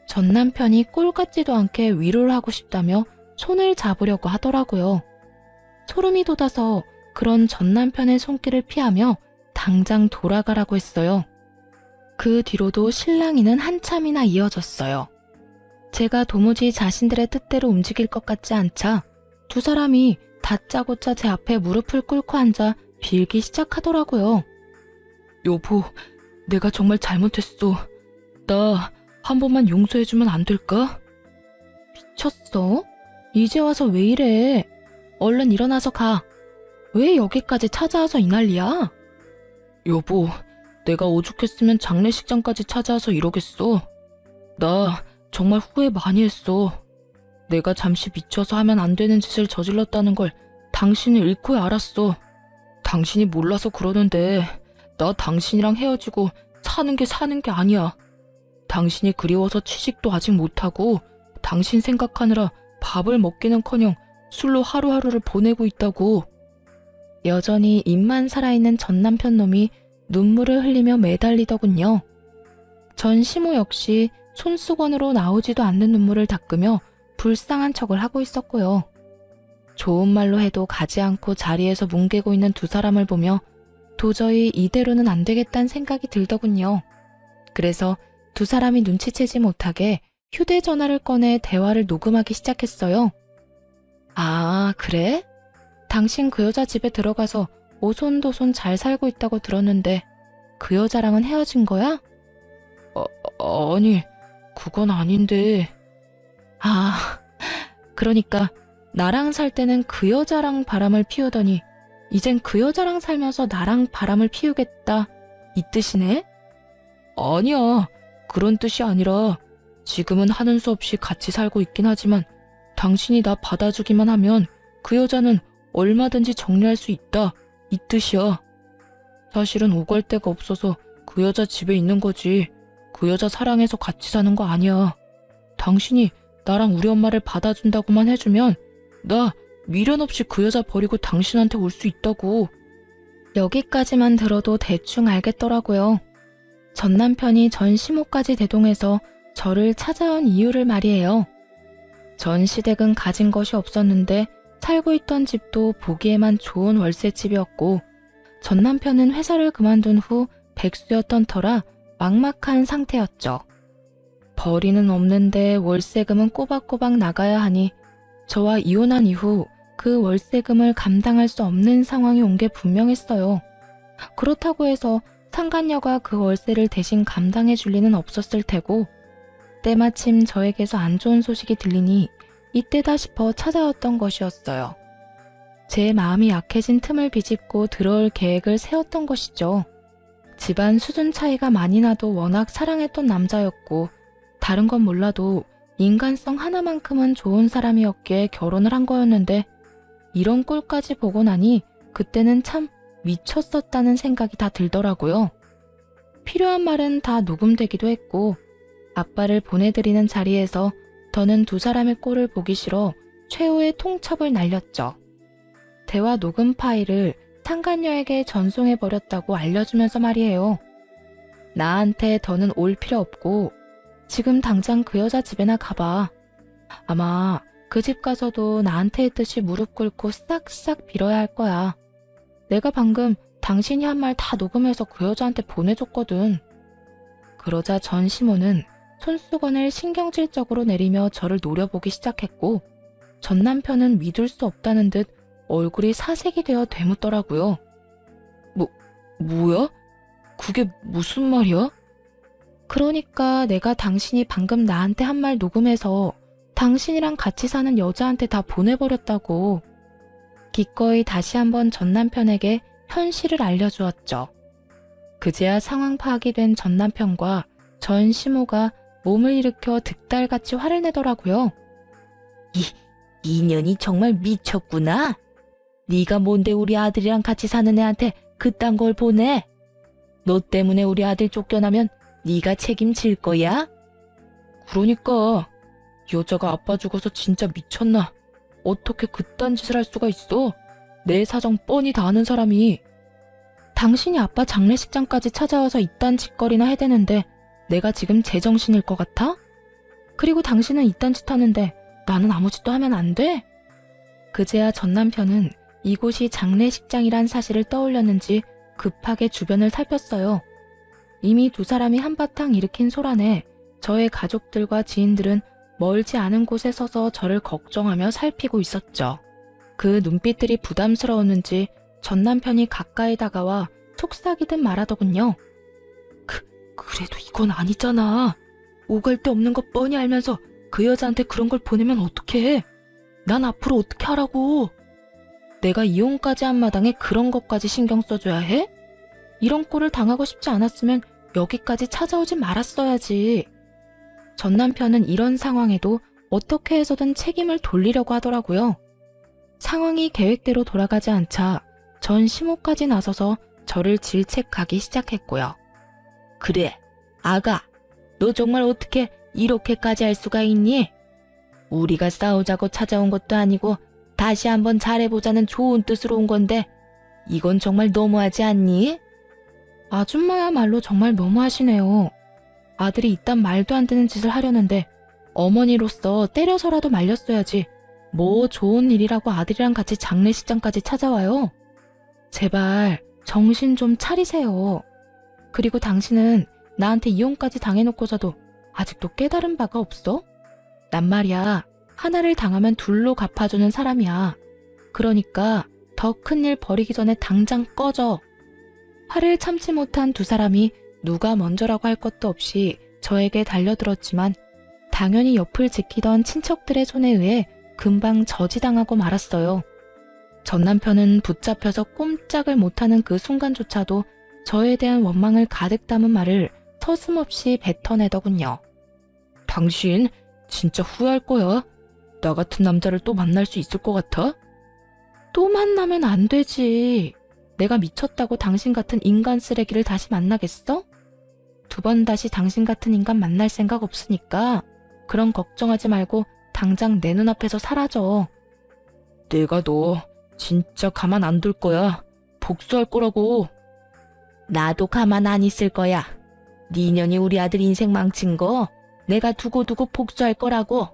전 남편이 꼴 같지도 않게 위로를 하고 싶다며 손을 잡으려고 하더라고요. 소름이 돋아서 그런 전 남편의 손길을 피하며 당장 돌아가라고 했어요. 그 뒤로도 실랑이는 한참이나 이어졌어요. 제가 도무지 자신들의 뜻대로 움직일 것 같지 않자 두 사람이 다짜고짜 제 앞에 무릎을 꿇고 앉아 빌기 시작하더라고요. 여보, 내가 정말 잘못했어. 나 한 번만 용서해주면 안 될까? 미쳤어? 이제 와서 왜 이래? 얼른 일어나서 가. 왜 여기까지 찾아와서 이 난리야? 여보, 내가 오죽했으면 장례식장까지 찾아와서 이러겠어. 나 정말 후회 많이 했어. 내가 잠시 미쳐서 하면 안 되는 짓을 저질렀다는 걸 당신이 잃고야 알았어. 당신이 몰라서 그러는데 나 당신이랑 헤어지고 사는 게 아니야. 당신이 그리워서 취직도 아직 못하고 당신 생각하느라 밥을 먹기는커녕 술로 하루하루를 보내고 있다고. 여전히 입만 살아있는 전 남편 놈이 눈물을 흘리며 매달리더군요. 전 시모 역시 손수건으로 나오지도 않는 눈물을 닦으며 불쌍한 척을 하고 있었고요. 좋은 말로 해도 가지 않고 자리에서 뭉개고 있는 두 사람을 보며 도저히 이대로는 안 되겠다는 생각이 들더군요. 그래서 두 사람이 눈치채지 못하게 휴대전화를 꺼내 대화를 녹음하기 시작했어요. 아, 그래? 당신 그 여자 집에 들어가서 오손도손 잘 살고 있다고 들었는데 그 여자랑은 헤어진 거야? 아니, 그건 아닌데. 아, 그러니까 나랑 살 때는 그 여자랑 바람을 피우더니 이젠 그 여자랑 살면서 나랑 바람을 피우겠다, 이 뜻이네? 아니야, 그런 뜻이 아니라 지금은 하는 수 없이 같이 살고 있긴 하지만 당신이 나 받아주기만 하면 그 여자는 얼마든지 정리할 수 있다, 이 뜻이야. 사실은 오갈 데가 없어서 그 여자 집에 있는 거지. 그 여자 사랑해서 같이 사는 거 아니야. 당신이 나랑 우리 엄마를 받아준다고만 해주면 나 미련 없이 그 여자 버리고 당신한테 올 수 있다고. 여기까지만 들어도 대충 알겠더라고요. 전 남편이 전 시모까지 대동해서 저를 찾아온 이유를 말이에요. 전 시댁은 가진 것이 없었는데 살고 있던 집도 보기에만 좋은 월세집이었고 전 남편은 회사를 그만둔 후 백수였던 터라 막막한 상태였죠. 벌이는 없는데 월세금은 꼬박꼬박 나가야 하니 저와 이혼한 이후 그 월세금을 감당할 수 없는 상황이 온 게 분명했어요. 그렇다고 해서 상간녀가 그 월세를 대신 감당해 줄 리는 없었을 테고 때마침 저에게서 안 좋은 소식이 들리니 이때다 싶어 찾아왔던 것이었어요. 제 마음이 약해진 틈을 비집고 들어올 계획을 세웠던 것이죠. 집안 수준 차이가 많이 나도 워낙 사랑했던 남자였고 다른 건 몰라도 인간성 하나만큼은 좋은 사람이었기에 결혼을 한 거였는데 이런 꼴까지 보고 나니 그때는 참 미쳤었다는 생각이 다 들더라고요. 필요한 말은 다 녹음되기도 했고 아빠를 보내드리는 자리에서 더는 두 사람의 꼴을 보기 싫어 최후의 통첩을 날렸죠. 대화 녹음 파일을 상간녀에게 전송해버렸다고 알려주면서 말이에요. 나한테 더는 올 필요 없고 지금 당장 그 여자 집에나 가봐. 아마 그 집 가서도 나한테 했듯이 무릎 꿇고 싹싹 빌어야 할 거야. 내가 방금 당신이 한 말 다 녹음해서 그 여자한테 보내줬거든. 그러자 전 시모는 손수건을 신경질적으로 내리며 저를 노려보기 시작했고 전 남편은 믿을 수 없다는 듯 얼굴이 사색이 되어 되묻더라고요. 뭐야? 그게 무슨 말이야? 그러니까 내가 당신이 방금 나한테 한 말 녹음해서 당신이랑 같이 사는 여자한테 다 보내버렸다고. 기꺼이 다시 한번 전 남편에게 현실을 알려주었죠. 그제야 상황 파악이 된 전 남편과 전 시모가 몸을 일으켜 득달같이 화를 내더라고요. 이년이 정말 미쳤구나. 네가 뭔데 우리 아들이랑 같이 사는 애한테 그딴 걸 보내? 너 때문에 우리 아들 쫓겨나면 네가 책임질 거야? 그러니까 여자가 아빠 죽어서 진짜 미쳤나? 어떻게 그딴 짓을 할 수가 있어? 내 사정 뻔히 다 아는 사람이. 당신이 아빠 장례식장까지 찾아와서 이딴 짓거리나 해대는데 내가 지금 제정신일 것 같아? 그리고 당신은 이딴 짓 하는데 나는 아무 짓도 하면 안 돼? 그제야 전 남편은 이곳이 장례식장이란 사실을 떠올렸는지 급하게 주변을 살폈어요. 이미 두 사람이 한바탕 일으킨 소란에 저의 가족들과 지인들은 멀지 않은 곳에 서서 저를 걱정하며 살피고 있었죠. 그 눈빛들이 부담스러웠는지 전 남편이 가까이 다가와 속삭이듯 말하더군요. 그래도 이건 아니잖아. 오갈 데 없는 거 뻔히 알면서 그 여자한테 그런 걸 보내면 어떡해? 난 앞으로 어떻게 하라고? 내가 이혼까지 한 마당에 그런 것까지 신경 써줘야 해? 이런 꼴을 당하고 싶지 않았으면 여기까지 찾아오지 말았어야지. 전 남편은 이런 상황에도 어떻게 해서든 책임을 돌리려고 하더라고요. 상황이 계획대로 돌아가지 않자 전 시모까지 나서서 저를 질책하기 시작했고요. 그래, 아가, 너 정말 어떻게 이렇게까지 할 수가 있니? 우리가 싸우자고 찾아온 것도 아니고 다시 한번 잘해보자는 좋은 뜻으로 온 건데 이건 정말 너무하지 않니? 아줌마야말로 정말 너무하시네요. 아들이 이딴 말도 안 되는 짓을 하려는데 어머니로서 때려서라도 말렸어야지. 뭐 좋은 일이라고 아들이랑 같이 장례식장까지 찾아와요. 제발 정신 좀 차리세요. 그리고 당신은 나한테 이혼까지 당해놓고서도 아직도 깨달은 바가 없어? 난 말이야, 하나를 당하면 둘로 갚아주는 사람이야. 그러니까 더 큰일 벌이기 전에 당장 꺼져. 화를 참지 못한 두 사람이 누가 먼저라고 할 것도 없이 저에게 달려들었지만 당연히 옆을 지키던 친척들의 손에 의해 금방 저지당하고 말았어요. 전 남편은 붙잡혀서 꼼짝을 못하는 그 순간조차도 저에 대한 원망을 가득 담은 말을 서슴없이 뱉어내더군요. 당신 진짜 후회할 거야. 나 같은 남자를 또 만날 수 있을 것 같아? 또 만나면 안 되지. 내가 미쳤다고 당신 같은 인간 쓰레기를 다시 만나겠어? 두 번 다시 당신 같은 인간 만날 생각 없으니까 그런 걱정하지 말고 당장 내 눈앞에서 사라져. 내가 너 진짜 가만 안 둘 거야. 복수할 거라고. 나도 가만 안 있을 거야. 네 년이 우리 아들 인생 망친 거 내가 두고두고 복수할 거라고.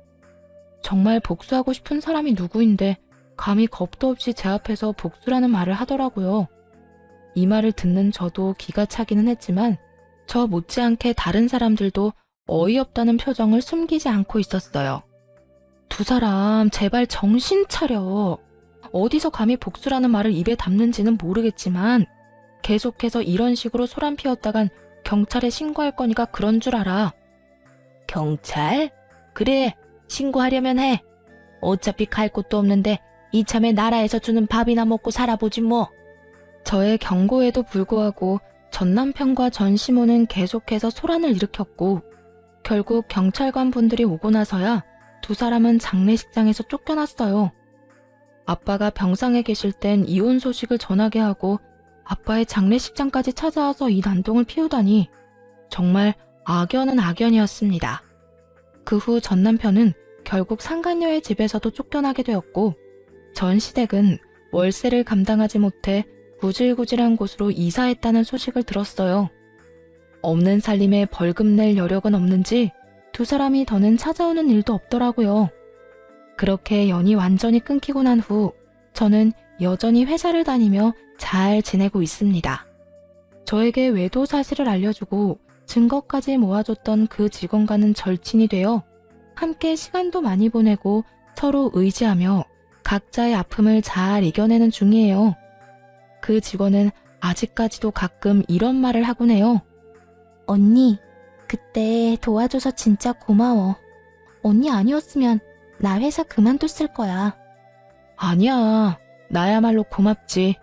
정말 복수하고 싶은 사람이 누구인데 감히 겁도 없이 제 앞에서 복수라는 말을 하더라고요. 이 말을 듣는 저도 기가 차기는 했지만 저 못지않게 다른 사람들도 어이없다는 표정을 숨기지 않고 있었어요. 두 사람 제발 정신 차려. 어디서 감히 복수라는 말을 입에 담는지는 모르겠지만 계속해서 이런 식으로 소란 피웠다간 경찰에 신고할 거니까 그런 줄 알아. 경찰? 그래, 신고하려면 해. 어차피 갈 곳도 없는데 이참에 나라에서 주는 밥이나 먹고 살아보지 뭐. 저의 경고에도 불구하고 전 남편과 전 시모는 계속해서 소란을 일으켰고 결국 경찰관 분들이 오고 나서야 두 사람은 장례식장에서 쫓겨났어요. 아빠가 병상에 계실 땐 이혼 소식을 전하게 하고 아빠의 장례식장까지 찾아와서 이 난동을 피우다니 정말 악연은 악연이었습니다. 그 후 전 남편은 결국 상간녀의 집에서도 쫓겨나게 되었고 전 시댁은 월세를 감당하지 못해 구질구질한 곳으로 이사했다는 소식을 들었어요. 없는 살림에 벌금 낼 여력은 없는지 두 사람이 더는 찾아오는 일도 없더라고요. 그렇게 연이 완전히 끊기고 난 후 저는 여전히 회사를 다니며 잘 지내고 있습니다. 저에게 외도 사실을 알려주고 증거까지 모아줬던 그 직원과는 절친이 되어 함께 시간도 많이 보내고 서로 의지하며 각자의 아픔을 잘 이겨내는 중이에요. 그 직원은 아직까지도 가끔 이런 말을 하곤 해요. 언니, 그때 도와줘서 진짜 고마워. 언니 아니었으면 나 회사 그만뒀을 거야. 아니야, 나야말로 고맙지.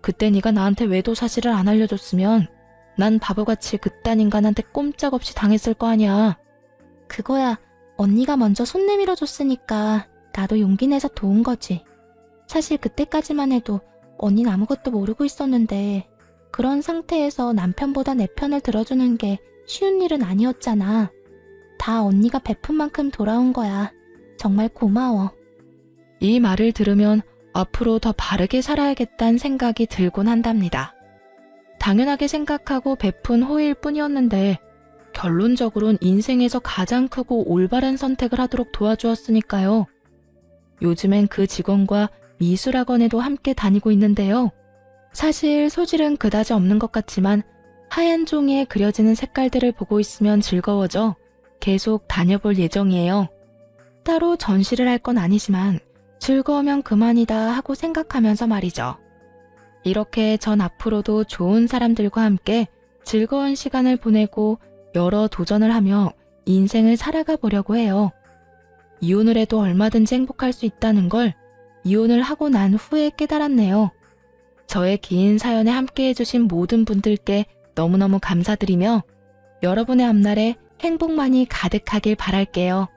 그때 네가 나한테 외도 사실을 안 알려줬으면 난 바보같이 그딴 인간한테 꼼짝없이 당했을 거 아니야. 그거야 언니가 먼저 손 내밀어 줬으니까 나도 용기 내서 도운 거지. 사실 그때까지만 해도 언니는 아무것도 모르고 있었는데 그런 상태에서 남편보다 내 편을 들어주는 게 쉬운 일은 아니었잖아. 다 언니가 베푼 만큼 돌아온 거야. 정말 고마워. 이 말을 들으면 앞으로 더 바르게 살아야겠다는 생각이 들곤 한답니다. 당연하게 생각하고 베푼 호의일 뿐이었는데 결론적으론 인생에서 가장 크고 올바른 선택을 하도록 도와주었으니까요. 요즘엔 그 직원과 미술학원에도 함께 다니고 있는데요. 사실 소질은 그다지 없는 것 같지만 하얀 종이에 그려지는 색깔들을 보고 있으면 즐거워져 계속 다녀볼 예정이에요. 따로 전시를 할 건 아니지만 즐거우면 그만이다 하고 생각하면서 말이죠. 이렇게 전 앞으로도 좋은 사람들과 함께 즐거운 시간을 보내고 여러 도전을 하며 인생을 살아가 보려고 해요. 이혼을 해도 얼마든지 행복할 수 있다는 걸 이혼을 하고 난 후에 깨달았네요. 저의 긴 사연에 함께 해주신 모든 분들께 너무너무 감사드리며 여러분의 앞날에 행복만이 가득하길 바랄게요.